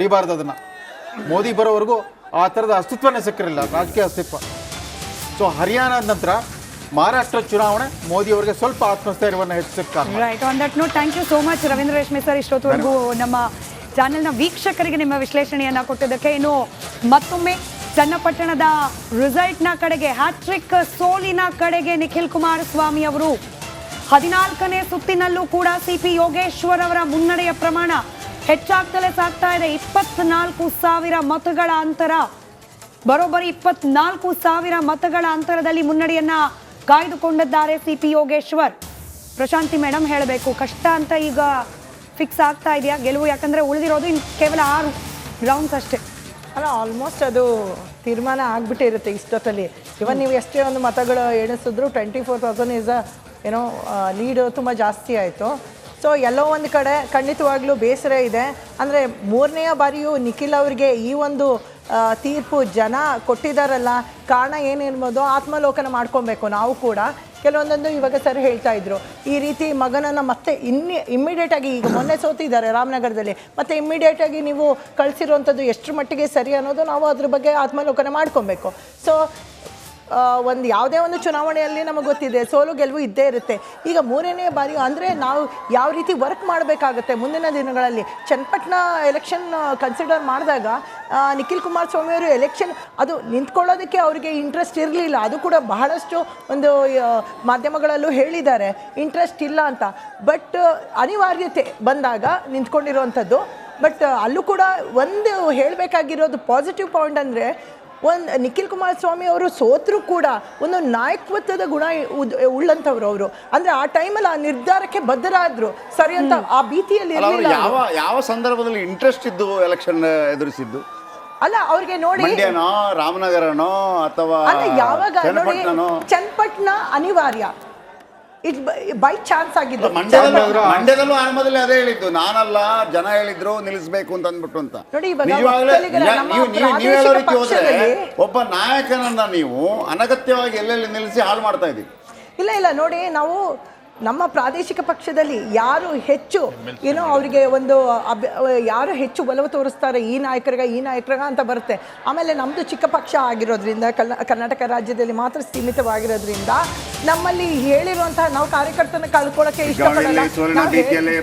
ಹಿಡಿಬಾರ್ದು ಅದನ್ನ. ಮೋದಿ ಬರೋವರೆಗೂ ಆ ಥರದ ಅಸ್ತಿತ್ವನೇ ಸಿಕ್ಕಿರಲಿಲ್ಲ, ರಾಜಕೀಯ ಅಸ್ತಿತ್ವ. ಸೊ ಹರಿಯಾಣದ ನಂತರ ಮಹಾರಾಷ್ಟ್ರ ಚುನಾವಣೆ ಮೋದಿ ಅವರಿಗೆ ಸ್ವಲ್ಪ ಆತ್ಮಸ್ಥೈರ್ಯವನ್ನು ಹೆಚ್ಚಿಸಿದ right. On that note thank you so much Ravindra Reshme sir, ಇಷ್ಟೊತ್ತವರೆಗೂ ನಮ್ಮ ಚಾನೆಲ್ನ ವೀಕ್ಷಕರಿಗೆ ನಿಮ್ಮ ವಿಶ್ಲೇಷಣೆಯನ್ನು ಕೊಟ್ಟಿದ್ದಕ್ಕೆ. ಇನ್ನು ಮತ್ತೊಮ್ಮೆ ಚನ್ನಪಟ್ಟಣದ ರಿಸಲ್ಟ್ನ ಕಡೆಗೆ, ಹ್ಯಾಟ್ರಿಕ್ ಸೋಲಿನ ಕಡೆಗೆ ನಿಖಿಲ್ ಕುಮಾರಸ್ವಾಮಿ ಅವರು 14ನೇ ಸುತ್ತಿನಲ್ಲೂ ಕೂಡ ಸಿಪಿ ಯೋಗೇಶ್ವರ್ ಅವರ ಮುನ್ನಡೆಯ ಪ್ರಮಾಣ ಹೆಚ್ಚಾಗ್ತಲೇ ಸಾಗ್ತಾ ಇದೆ. 24,000 ಮತಗಳ ಅಂತರ, ಬರೋಬ್ಬರಿ 24,000 ಮತಗಳ ಅಂತರದಲ್ಲಿ ಮುನ್ನಡೆಯನ್ನ ಕಾಯ್ದುಕೊಂಡಿದ್ದಾರೆ ಸಿಪಿ ಯೋಗೇಶ್ವರ್. ಪ್ರಶಾಂತಿ ಮೇಡಮ್ ಹೇಳಬೇಕು, ಕಷ್ಟ ಅಂತ ಈಗ ಫಿಕ್ಸ್ ಆಗ್ತಾ ಇದೆಯಾ ಗೆಲುವು? ಯಾಕಂದ್ರೆ ಉಳಿದಿರೋದು ಇನ್ನು ಕೇವಲ 6 ರೌಂಡ್ಸ್ ಅಷ್ಟೇ ಅಲ್ಲ, ಆಲ್ಮೋಸ್ಟ್ ಅದು ತೀರ್ಮಾನ ಆಗಿಬಿಟ್ಟಿರುತ್ತೆ ಇಷ್ಟೊತ್ತಲ್ಲಿ. ಇವನ್ ನೀವು ಎಷ್ಟೇ ಒಂದು ಮತಗಳು ಎಣಿಸಿದ್ರು 24,000 ಇಸ್ ಏನೋ ಲೀಡ್ ತುಂಬ ಜಾಸ್ತಿ ಆಯಿತು. ಸೊ ಎಲ್ಲೋ ಒಂದು ಕಡೆ ಖಂಡಿತವಾಗ್ಲೂ ಬೇಸರ ಇದೆ. ಅಂದರೆ 3ನೇ ಬಾರಿಯೂ ನಿಖಿಲ್ ಅವರಿಗೆ ಈ ಒಂದು ತೀರ್ಪು ಜನ ಕೊಟ್ಟಿದ್ದಾರಲ್ಲ, ಕಾರಣ ಏನಿರ್ಬೋದು ಆತ್ಮಲೋಕನ ಮಾಡ್ಕೊಬೇಕು ನಾವು ಕೂಡ. ಕೆಲವೊಂದೊಂದು ಇವಾಗ ಸರ್ ಹೇಳ್ತಾ ಇದ್ರು, ಈ ರೀತಿ ಮಗನನ್ನು ಮತ್ತೆ ಇಮ್ಮಿಡಿಯೇಟಾಗಿ, ಈಗ ಮೊನ್ನೆ ಸೋತಿದ್ದಾರೆ ರಾಮನಗರದಲ್ಲಿ, ಮತ್ತೆ ಇಮ್ಮಿಡಿಯೇಟಾಗಿ ನೀವು ಕಳಿಸಿರುವಂಥದ್ದು ಎಷ್ಟರ ಮಟ್ಟಿಗೆ ಸರಿ ಅನ್ನೋದು ನಾವು ಅದ್ರ ಬಗ್ಗೆ ಆತ್ಮಲೋಕನ ಮಾಡ್ಕೊಬೇಕು. ಸೊ ಒಂದು ಯಾವುದೇ ಒಂದು ಚುನಾವಣೆಯಲ್ಲಿ ನಮಗೆ ಗೊತ್ತಿದೆ ಸೋಲು ಗೆಲುವು ಇದ್ದೇ ಇರುತ್ತೆ. ಈಗ 3ನೇ ಬಾರಿ ಅಂದರೆ ನಾವು ಯಾವ ರೀತಿ ವರ್ಕ್ ಮಾಡಬೇಕಾಗುತ್ತೆ ಮುಂದಿನ ದಿನಗಳಲ್ಲಿ. ಚನ್ನಪಟ್ಟಣ ಎಲೆಕ್ಷನ್ ಕನ್ಸಿಡರ್ ಮಾಡಿದಾಗ ನಿಖಿಲ್ ಕುಮಾರಸ್ವಾಮಿ ಅವರು ಎಲೆಕ್ಷನ್ ಅದು ನಿಂತ್ಕೊಳ್ಳೋದಕ್ಕೆ ಅವರಿಗೆ ಇಂಟ್ರೆಸ್ಟ್ ಇರಲಿಲ್ಲ. ಅದು ಕೂಡ ಬಹಳಷ್ಟು ಒಂದು ಮಾಧ್ಯಮಗಳಲ್ಲೂ ಹೇಳಿದ್ದಾರೆ ಇಂಟ್ರೆಸ್ಟ್ ಇಲ್ಲ ಅಂತ. ಬಟ್ ಅನಿವಾರ್ಯತೆ ಬಂದಾಗ ನಿಂತ್ಕೊಂಡಿರುವಂಥದ್ದು. ಬಟ್ ಅಲ್ಲೂ ಕೂಡ ಒಂದು ಹೇಳಬೇಕಾಗಿರೋದು ಪಾಸಿಟಿವ್ ಪಾಯಿಂಟ್ ಅಂದರೆ, ನಿಖಿಲ್ ಕುಮಾರಸ್ವಾಮಿ ಅವರು ಸೋತರೂ ಕೂಡ ಒಂದು ನಾಯಕತ್ವದ ಗುಣ ಉಳ್ಳಂಥವ್ರು ಅವರು. ಅಂದರೆ ಆ ಟೈಮಲ್ಲಿ ಆ ನಿರ್ಧಾರಕ್ಕೆ ಬದ್ಧರಾದ್ರು, ಸರಿ ಅಂತ ಆ ಭೀತಿಯಲ್ಲಿ ಇರಲಿಲ್ಲ. ಯಾವ ಸಂದರ್ಭದಲ್ಲಿ ಇಂಟ್ರೆಸ್ಟ್ ಇದ್ದು ಎಲೆಕ್ಷನ್ ಎದುರಿಸಿದ್ದು? ಅಲ್ಲ, ಅವ್ರಿಗೆ ನೋಡಿ ಮಂಡ್ಯನೋ ರಾಮನಗರನೋ ಅಥವಾ ಯಾವಾಗ ನೋಡಿ ಚನ್ನಪಟ್ಟಣ ಅನಿವಾರ್ಯ, ಇಟ್ ಬೈ ಚಾನ್ಸ್ ಆಗಿದ್ದು. ಮಂಡ್ಯದಲ್ಲೂ ಆರಂಭದಲ್ಲಿ ಅದೇ ಹೇಳಿದ್ದು, ನಾನಲ್ಲ ಜನ ಹೇಳಿದ್ರು ನಿಲ್ಲಿಸಬೇಕು ಅಂತ ಅಂದ್ಬಿಟ್ಟು ಅಂತ. ನೀವು ಹೇಳೋದಕ್ಕೆ ಹೋದ್ರೆ ಒಬ್ಬ ನಾಯಕನನ್ನ ನೀವು ಅನಗತ್ಯವಾಗಿ ಎಲ್ಲೆಲ್ಲಿ ನಿಲ್ಲಿಸಿ ಹಾಳು ಮಾಡ್ತಾ ಇದ್ದೀವಿ. ಇಲ್ಲ ನೋಡಿ, ನಾವು ನಮ್ಮ ಪ್ರಾದೇಶಿಕ ಪಕ್ಷದಲ್ಲಿ ಯಾರು ಹೆಚ್ಚು ಏನೋ ಅವರಿಗೆ ಒಂದು ಯಾರು ಹೆಚ್ಚು ಒಲವು ತೋರಿಸ್ತಾರೆ ಈ ನಾಯಕರಿಗ ಅಂತ ಬರುತ್ತೆ. ಆಮೇಲೆ ನಮ್ಮದು ಚಿಕ್ಕ ಪಕ್ಷ ಆಗಿರೋದ್ರಿಂದ, ಕರ್ನಾಟಕ ರಾಜ್ಯದಲ್ಲಿ ಮಾತ್ರ ಸೀಮಿತವಾಗಿರೋದ್ರಿಂದ ನಮ್ಮಲ್ಲಿ ಹೇಳಿರುವಂತಹ ನಾವು ಕಾರ್ಯಕರ್ತನ ಕಳ್ಕೊಳ್ಳೋಕೆ ಇಷ್ಟಪಡಲ್ಲ.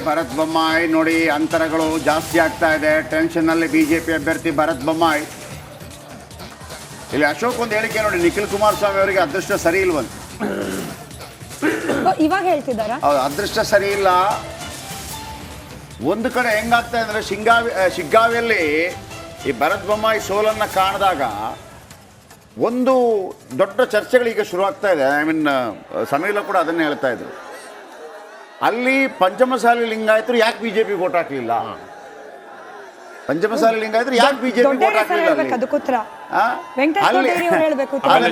ಭರತ್ ಬೊಮ್ಮಾಯಿ ನೋಡಿ ಅಂತರಗಳು ಜಾಸ್ತಿ ಆಗ್ತಾ ಇದೆ. ಟೆನ್ಷನ್ ನಲ್ಲಿ ಬಿಜೆಪಿ ಅಭ್ಯರ್ಥಿ ಭರತ್ ಬೊಮ್ಮಾಯಿ. ಇಲ್ಲಿ ಅಶೋಕ್ ಒಂದು ಹೇಳಿಕೆ ನೋಡಿ, ನಿಖಿಲ್ ಕುಮಾರಸ್ವಾಮಿ ಅವರಿಗೆ ಅದೃಷ್ಟ ಸರಿ ಇಲ್ವಂತ. ಇವಾಗ ಹೇಳ್ತಿದ್ದಾರಾ? ಅದೃಷ್ಟ ಸರಿ ಇಲ್ಲ. ಒಂದು ಕಡೆ ಹೆಂಗಾಗ್ತಾ ಅಂದ್ರೆ, ಶಿಗ್ಗಾವಿಯಲ್ಲಿ ಈ ಭರತ್ ಬೊಮ್ಮಾಯಿ ಸೋಲನ್ನ ಕಾಣಿದಾಗ ಒಂದು ದೊಡ್ಡ ಚರ್ಚೆಗಳೀಗ ಶುರುವಾಗ್ತಾ ಇದೆ. ಐ ಮೀನ್ ಸಮೀಲ ಕೂಡ ಅದನ್ನೇ ಹೇಳ್ತಾ ಇದ್ರು. ಅಲ್ಲಿ ಪಂಚಮಸಾಲಿ ಲಿಂಗಾಯತರು ಯಾಕೆ ಬಿಜೆಪಿ ವೋಟ್ ಹಾಕಲಿಲ್ಲ? ಪಂಚಮಸಾಲಿ ಲಿಂಗಾಯತರು ಯಾಕೆ ಬಿಜೆಪಿ ವೋಟ್ ಹಾಕಲಿಲ್ಲ?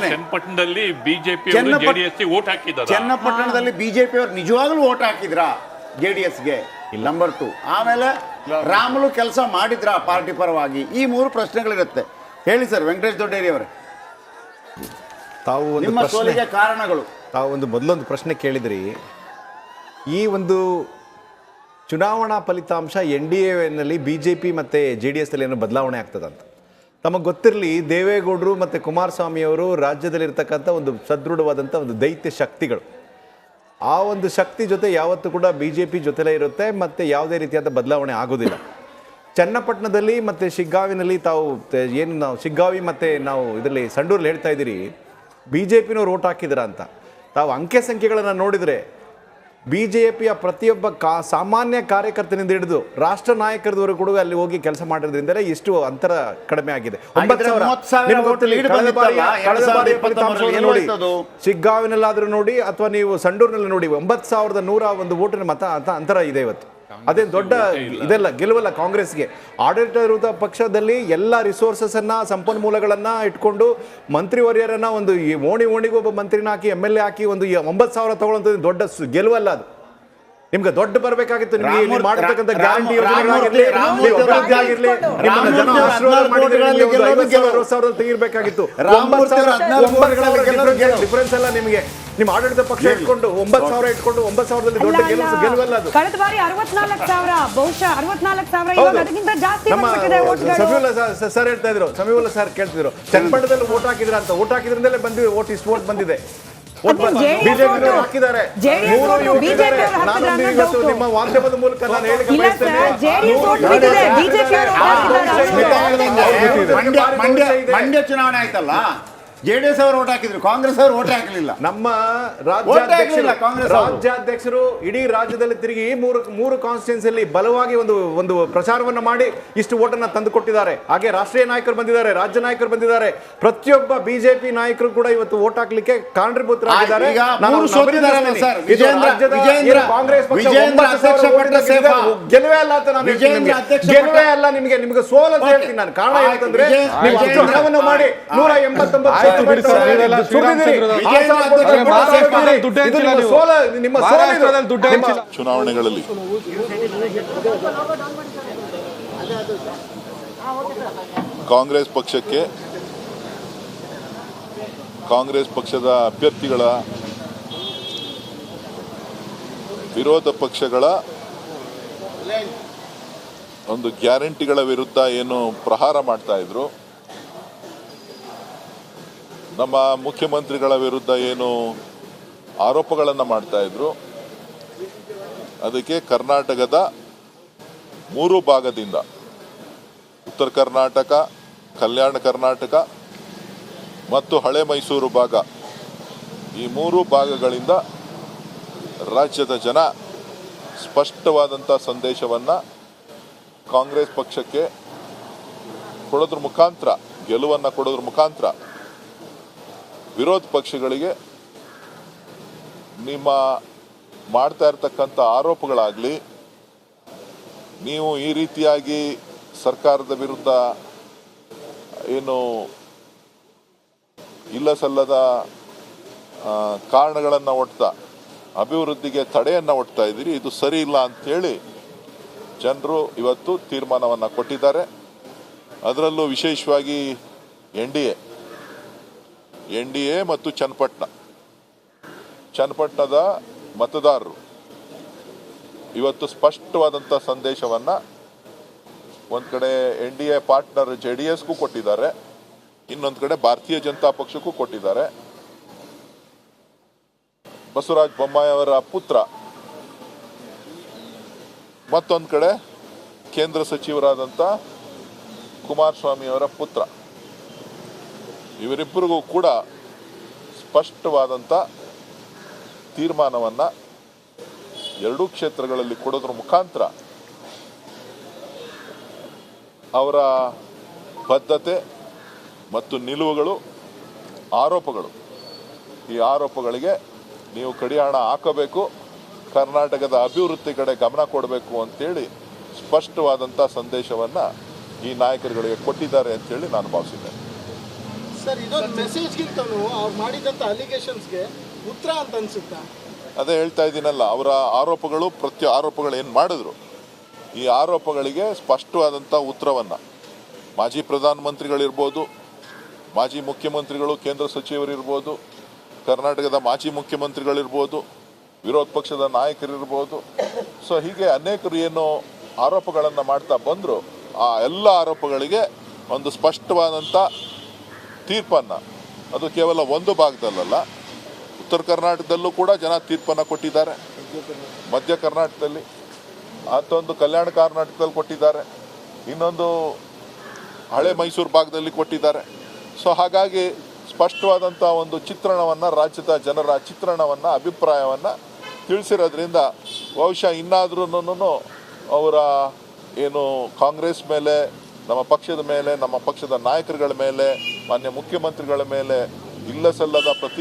ಚನ್ನಪಟ್ಟಣದಲ್ಲಿ ಬಿಜೆಪಿ ಚನ್ನಪಟ್ಟಣದಲ್ಲಿ ಬಿಜೆಪಿ ಅವರು ನಿಜವಾಗ್ಲೂ ವೋಟ್ ಹಾಕಿದ್ರಾ ಜೆಡಿಎಸ್ಗೆ? ನಂಬರ್ 2, ಆಮೇಲೆ ರಾಮುಲು ಕೆಲಸ ಮಾಡಿದ್ರಾ ಪಾರ್ಟಿ ಪರವಾಗಿ? ಈ 3 ಪ್ರಶ್ನೆಗಳಿರುತ್ತೆ. ಹೇಳಿ ಸರ್ ವೆಂಕಟೇಶ್ ದೊಡ್ಡೇರಿ ಅವರೇ, ತಾವು ನಿಮ್ಮ ಸೋಲಿಗೆ ಕಾರಣಗಳು. ತಾವು ಮೊದಲೊಂದು ಪ್ರಶ್ನೆ ಕೇಳಿದ್ರಿ. ಈ ಒಂದು ಚುನಾವಣಾ ಫಲಿತಾಂಶ NDAನಲ್ಲಿ BJP ಮತ್ತು JDS ಏನೋ ಬದಲಾವಣೆ ಆಗ್ತದಂತ ತಮಗೆ ಗೊತ್ತಿರಲಿ. ದೇವೇಗೌಡರು ಮತ್ತು ಕುಮಾರಸ್ವಾಮಿ ಅವರು ರಾಜ್ಯದಲ್ಲಿರ್ತಕ್ಕಂಥ ಒಂದು ಸದೃಢವಾದಂಥ ಒಂದು ದೈತ್ಯ ಶಕ್ತಿಗಳು. ಆ ಒಂದು ಶಕ್ತಿ ಜೊತೆ ಯಾವತ್ತೂ ಕೂಡ BJP ಜೊತೆಲೇ ಇರುತ್ತೆ ಮತ್ತು ಯಾವುದೇ ರೀತಿಯಾದ ಬದಲಾವಣೆ ಆಗೋದಿಲ್ಲ. ಚನ್ನಪಟ್ಟಣದಲ್ಲಿ ಮತ್ತು ಶಿಗ್ಗಾವಿನಲ್ಲಿ ತಾವು ಏನು ನಾವು ಶಿಗ್ಗಾವಿ ಮತ್ತು ನಾವು ಇದರಲ್ಲಿ ಸಂಡೂರಲ್ಲಿ ಹೇಳ್ತಾ ಇದ್ದೀರಿ BJPನವ್ರು ಓಟ್ ಹಾಕಿದ್ರ ಅಂತ. ತಾವು ಅಂಕೆ ಸಂಖ್ಯೆಗಳನ್ನು ನೋಡಿದರೆ BJPಯ ಪ್ರತಿಯೊಬ್ಬ ಸಾಮಾನ್ಯ ಕಾರ್ಯಕರ್ತನಿಂದ ಹಿಡಿದು ರಾಷ್ಟ್ರ ನಾಯಕರದವರೆಗೂ ಕೂಡ ಅಲ್ಲಿ ಹೋಗಿ ಕೆಲಸ ಮಾಡಿರೋದ್ರಿಂದಲೇ ಇಷ್ಟು ಅಂತರ ಕಡಿಮೆ ಆಗಿದೆ. 9,000 ನೋಡಿ, ಶಿಗ್ಗಾವಿನಲ್ಲಾದ್ರೂ ನೋಡಿ ಅಥವಾ ನೀವು ಸಂಡೂರಿನಲ್ಲಿ ನೋಡಿ, 9,101 ವೋಟಿನ ಮತ ಅಂತರ ಇದೆ ಇವತ್ತು. ಅದೇ ದೊಡ್ಡ ಇದೆಲ್ಲ ಗೆಲುವಲ್ಲ ಕಾಂಗ್ರೆಸ್ಗೆ. ಆಡಳಿತ ಇರುವ ಪಕ್ಷದಲ್ಲಿ ಎಲ್ಲ ರಿಸೋರ್ಸಸ್ ಅನ್ನ, ಸಂಪನ್ಮೂಲಗಳನ್ನ ಇಟ್ಕೊಂಡು ಮಂತ್ರಿವರ್ಯರನ್ನ ಒಂದು ಓಣಿಗೆ ಒಬ್ಬ ಮಂತ್ರಿನ ಹಾಕಿ MLA ಹಾಕಿ ಒಂದು 9,000 ತಗೊಳ್ಳೋದು ದೊಡ್ಡ ಗೆಲುವಲ್ಲ ಅದು. ನಿಮ್ಗೆ ದೊಡ್ಡ ಬರಬೇಕಾಗಿತ್ತು. ನಿಮಗೆ ಮಾಡತಕ್ಕಂಥ ಗ್ಯಾರಂಟಿ ತೆಗಿರ್ಬೇಕಾಗಿತ್ತು. ಡಿಫರೆನ್ಸ್ ಎಲ್ಲ ನಿಮಗೆ ನಿಮ್ಮ ಆಡಳಿತ ಪಕ್ಷ ಇಟ್ಕೊಂಡು 9,000 ಇಟ್ಕೊಂಡು 9,000ದಲ್ಲಿ ದೊಡ್ಡ ಗೆಲುವಲ್ಲ ಅದು. ಕಳೆದ ಬಾರಿ 64,000 ಬಹುಶಃ 64,000 ಇವಾಗ ಅದಕ್ಕಿಂತ ಜಾಸ್ತಿ ನಮ್ಮ ಬಂದ್ಬಿಟ್ಟಿದೆ ಓಟ್ಗಳು. ಸಮೀವುಲ್ಲಾ ಸರ್ ಹೇಳ್ತಾ ಇದ್ರು, ಸಮೀವುಲ್ಲಾ ಸರ್ ಕೇಳ್ತಿದ್ರು, ಚನ್ನಪಟ್ಟಣದಲ್ಲಿ ವೋಟ್ ಹಾಕಿದ್ರ ಅಂತ. ವೋಟ್ ಹಾಕಿದ್ರಿಂದಲೇ ಬಂದಿದೆ, ಇಷ್ಟು ವೋಟ್ ಬಂದಿದೆ. ಬಿಜೆಪಿ ಹಾಕಿದ್ದಾರೆ, ನಿಮ್ಮ ಮಾಧ್ಯಮದ ಮೂಲಕ ನಾನು ಹೇಳಿಕೆ ಬಯಸ್ತೇನೆ. ಮಂಡ್ಯ ಚುನಾವಣೆ ಆಯ್ತಲ್ಲ, JDS ಅವರು ಓಟ್ ಹಾಕಿದ್ರು, ಕಾಂಗ್ರೆಸ್ ಅವರು ಓಟ್ ಹಾಕಲಿಲ್ಲ. ನಮ್ಮ ಕಾಂಗ್ರೆಸ್ ರಾಜ್ಯಾಧ್ಯಕ್ಷರು ಇಡೀ ರಾಜ್ಯದಲ್ಲಿ ತಿರುಗಿ ಮೂರು ಕಾನ್ಸ್ಟಿಟ್ಯೂನ್ಸಿಯಲ್ಲಿ ಬಲವಾಗಿ ಒಂದು ಪ್ರಚಾರವನ್ನು ಮಾಡಿ ಇಷ್ಟು ಓಟನ್ನ ತಂದು ಕೊಟ್ಟಿದ್ದಾರೆ. ಹಾಗೆ ರಾಷ್ಟ್ರೀಯ ನಾಯಕರು ಬಂದಿದ್ದಾರೆ, ರಾಜ್ಯ ನಾಯಕರು ಬಂದಿದ್ದಾರೆ, ಪ್ರತಿಯೊಬ್ಬ ಬಿಜೆಪಿ ನಾಯಕರು ಕೂಡ ಇವತ್ತು ಓಟ್ ಹಾಕ್ಲಿಕ್ಕೆ ಕಾರಣೀಭೂತರಾಗಿದ್ದಾರೆ. ಕಾಂಗ್ರೆಸ್ ಗೆಲುವೇ ಅಲ್ಲ ಅಂತ ನಾನು ಗೆಲುವೇ ಅಲ್ಲ, ನಿಮಗೆ ಸೋಲು ಅಂತ ಹೇಳ್ತೀನಿ ನಾನು. ಕಾರಣ ಏನಂತಂದ್ರೆ ನೀವು ಅಷ್ಟು ಹಣವನ್ನು ಮಾಡಿ 189 ಚುನಾವಣೆಗಳಲ್ಲಿ ಕಾಂಗ್ರೆಸ್ ಪಕ್ಷದ ಅಭ್ಯರ್ಥಿಗಳ ವಿರೋಧ ಪಕ್ಷಗಳ ಒಂದು ಗ್ಯಾರಂಟಿಗಳ ವಿರುದ್ಧ ಏನು ಪ್ರಹಾರ ಮಾಡ್ತಾ ಇದ್ರು, ನಮ್ಮ ಮುಖ್ಯಮಂತ್ರಿಗಳ ವಿರುದ್ಧ ಏನು ಆರೋಪಗಳನ್ನು ಮಾಡ್ತಾ ಇದ್ರು, ಅದಕ್ಕೆ ಕರ್ನಾಟಕದ 3 ಭಾಗದಿಂದ, ಉತ್ತರ ಕರ್ನಾಟಕ, ಕಲ್ಯಾಣ ಕರ್ನಾಟಕ ಮತ್ತು ಹಳೆ ಮೈಸೂರು ಭಾಗ, ಈ 3 ಭಾಗಗಳಿಂದ ರಾಜ್ಯದ ಜನ ಸ್ಪಷ್ಟವಾದಂಥ ಸಂದೇಶವನ್ನು ಕಾಂಗ್ರೆಸ್ ಪಕ್ಷಕ್ಕೆ ಕೊಡೋದ್ರ ಮುಖಾಂತರ, ಗೆಲುವನ್ನು ಕೊಡೋದ್ರ ಮುಖಾಂತರ ವಿರೋಧ ಪಕ್ಷಗಳಿಗೆ ನಿಮ್ಮ ಮಾಡ್ತಾ ಇರ್ತಕ್ಕಂಥ ಆರೋಪಗಳಾಗಲಿ, ನೀವು ಈ ರೀತಿಯಾಗಿ ಸರ್ಕಾರದ ವಿರುದ್ಧ ಏನು ಇಲ್ಲ ಸಲ್ಲದ ಕಾರಣಗಳನ್ನು ಒಡ್ತಾ ಅಭಿವೃದ್ಧಿಗೆ ತಡೆಯನ್ನು ಒಡ್ತಾ ಇದ್ದೀರಿ, ಇದು ಸರಿ ಇಲ್ಲ ಅಂಥೇಳಿ ಜನರು ಇವತ್ತು ತೀರ್ಮಾನವನ್ನು ಕೊಟ್ಟಿದ್ದಾರೆ. ಅದರಲ್ಲೂ ವಿಶೇಷವಾಗಿ NDA ಮತ್ತು ಚನ್ನಪಟ್ಟಣದ ಮತದಾರರು ಇವತ್ತು ಸ್ಪಷ್ಟವಾದಂಥ ಸಂದೇಶವನ್ನು ಒಂದು ಕಡೆ NDA ಪಾರ್ಟ್ನರ್ JDSಗೂ ಕೊಟ್ಟಿದ್ದಾರೆ, ಇನ್ನೊಂದು ಕಡೆ ಭಾರತೀಯ ಜನತಾ ಪಕ್ಷಕ್ಕೂ ಕೊಟ್ಟಿದ್ದಾರೆ. ಬಸವರಾಜ ಬೊಮ್ಮಾಯಿ ಅವರ ಪುತ್ರ, ಮತ್ತೊಂದು ಕಡೆ ಕೇಂದ್ರ ಸಚಿವರಾದಂಥ ಕುಮಾರಸ್ವಾಮಿ ಅವರ ಪುತ್ರ, ಇವರಿಬ್ಬರಿಗೂ ಕೂಡ ಸ್ಪಷ್ಟವಾದಂಥ ತೀರ್ಮಾನವನ್ನು 2 ಕ್ಷೇತ್ರಗಳಲ್ಲಿ ಕೊಡೋದ್ರ ಮುಖಾಂತರ ಅವರ ಬದ್ಧತೆ ಮತ್ತು ನಿಲುವುಗಳು, ಆರೋಪಗಳು, ಈ ಆರೋಪಗಳಿಗೆ ನೀವು ಕಡಿವಾಣ ಹಾಕಬೇಕು, ಕರ್ನಾಟಕದ ಅಭಿವೃದ್ಧಿ ಕಡೆ ಗಮನ ಕೊಡಬೇಕು ಅಂತೇಳಿ ಸ್ಪಷ್ಟವಾದಂಥ ಸಂದೇಶವನ್ನು ಈ ನಾಯಕರುಗಳಿಗೆ ಕೊಟ್ಟಿದ್ದಾರೆ ಅಂತೇಳಿ ನಾನು ಭಾವಿಸಿದ್ದೇನೆ. ಸರ್, ಇದೊಂದು ಮೆಸೇಜ್ಗಿಂತಲೂ ಅವ್ರು ಮಾಡಿದಂಥ ಅಲಿಗೇಷನ್ಸ್ಗೆ ಉತ್ತರ ಅಂತ ಅನ್ಸುತ್ತಾ? ಅದೇ ಹೇಳ್ತಾ ಇದ್ದೀನಲ್ಲ, ಅವರ ಆರೋಪಗಳು ಆರೋಪಗಳು ಏನು ಮಾಡಿದ್ರು, ಈ ಆರೋಪಗಳಿಗೆ ಸ್ಪಷ್ಟವಾದಂಥ ಉತ್ತರವನ್ನು ಮಾಜಿ ಪ್ರಧಾನಮಂತ್ರಿಗಳಿರ್ಬೋದು, ಮಾಜಿ ಮುಖ್ಯಮಂತ್ರಿಗಳು, ಕೇಂದ್ರ ಸಚಿವರಿರ್ಬೋದು, ಕರ್ನಾಟಕದ ಮಾಜಿ ಮುಖ್ಯಮಂತ್ರಿಗಳಿರ್ಬೋದು, ವಿರೋಧ ಪಕ್ಷದ ನಾಯಕರಿರ್ಬೋದು, ಸೊ ಹೀಗೆ ಅನೇಕರು ಏನು ಆರೋಪಗಳನ್ನು ಮಾಡ್ತಾ ಬಂದರು, ಆ ಎಲ್ಲ ಆರೋಪಗಳಿಗೆ ಒಂದು ಸ್ಪಷ್ಟವಾದಂಥ ತೀರ್ಪನ್ನು, ಅದು ಕೇವಲ ಒಂದು ಭಾಗದಲ್ಲ, ಉತ್ತರ ಕರ್ನಾಟಕದಲ್ಲೂ ಕೂಡ ಜನ ತೀರ್ಪನ್ನು ಕೊಟ್ಟಿದ್ದಾರೆ, ಮಧ್ಯ ಕರ್ನಾಟಕದಲ್ಲಿ, ಮತ್ತೊಂದು ಕಲ್ಯಾಣ ಕರ್ನಾಟಕದಲ್ಲಿ ಕೊಟ್ಟಿದ್ದಾರೆ, ಇನ್ನೊಂದು ಹಳೆ ಮೈಸೂರು ಭಾಗದಲ್ಲಿ ಕೊಟ್ಟಿದ್ದಾರೆ. ಸೊ ಹಾಗಾಗಿ ಸ್ಪಷ್ಟವಾದಂಥ ಒಂದು ಚಿತ್ರಣವನ್ನು, ರಾಜ್ಯದ ಜನರ ಚಿತ್ರಣವನ್ನು, ಅಭಿಪ್ರಾಯವನ್ನು ತಿಳಿಸಿರೋದ್ರಿಂದ ಬಹುಶಃ ಇನ್ನಾದ್ರೂ ಅವರ ಏನು ಕಾಂಗ್ರೆಸ್ ಮೇಲೆ, ನಮ್ಮ ಪಕ್ಷದ ಮೇಲೆ, ನಮ್ಮ ಪಕ್ಷದ ನಾಯಕರುಗಳ ಮೇಲೆ, ಮಾನ್ಯ ಮುಖ್ಯಮಂತ್ರಿಗಳ ಮೇಲೆ ಇಲ್ಲ ಸಲ್ಲದ